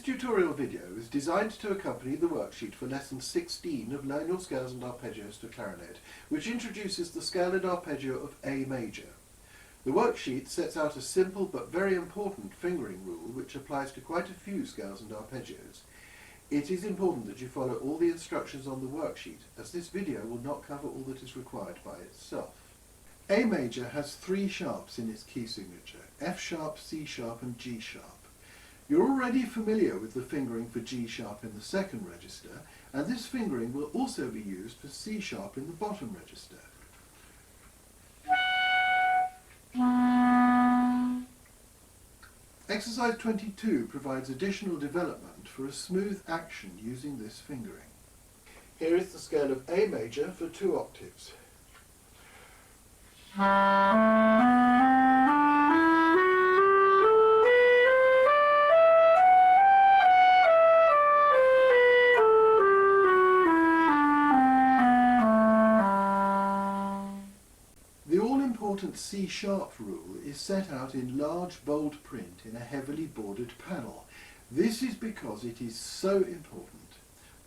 tutorial video is designed to accompany the worksheet for lesson 16 of Learn Your Scales and Arpeggios to Clarinet, which introduces the scale and arpeggio of A major. The worksheet sets out a simple but very important fingering rule which applies to quite a few scales and arpeggios. It is important that you follow all the instructions on the worksheet, as this video will not cover all that is required by itself. A major has three sharps in its key signature: F sharp, C sharp and G sharp. You're already familiar with the fingering for G sharp in the second register, and this fingering will also be used for C sharp in the bottom register. Exercise 22 provides additional development for a smooth action using this fingering. Here is the scale of A major for 2 octaves. The all-important C sharp rule is set out in large bold print in a heavily bordered panel. This is because it is so important.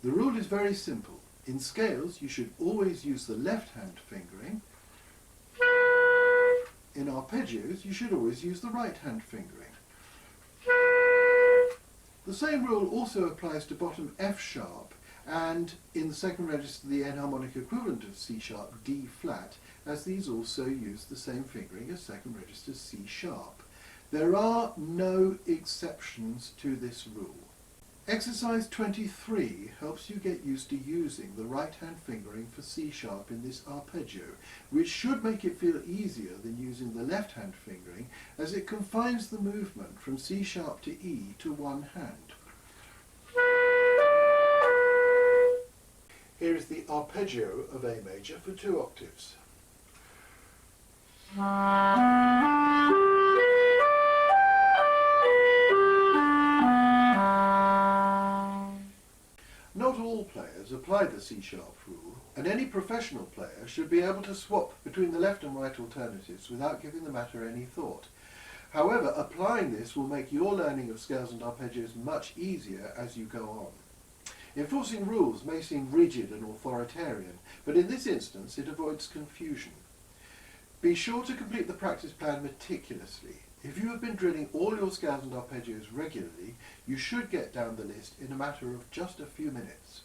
The rule is very simple. In scales you should always use the left hand fingering. In arpeggios you should always use the right hand fingering. The same rule also applies to bottom F sharp, and in the second register the enharmonic equivalent of C sharp, D flat, as these also use the same fingering as second register C sharp. There are no exceptions to this rule. Exercise 23 helps you get used to using the right hand fingering for C sharp in this arpeggio, which should make it feel easier than using the left hand fingering, as it confines the movement from C sharp to E to one hand. Here is the arpeggio of A major for 2 octaves. Not all players apply the C sharp rule, and any professional player should be able to swap between the left and right alternatives without giving the matter any thought. However, applying this will make your learning of scales and arpeggios much easier as you go on. Enforcing rules may seem rigid and authoritarian, but in this instance it avoids confusion. Be sure to complete the practice plan meticulously. If you have been drilling all your scales and arpeggios regularly, you should get down the list in a matter of just a few minutes.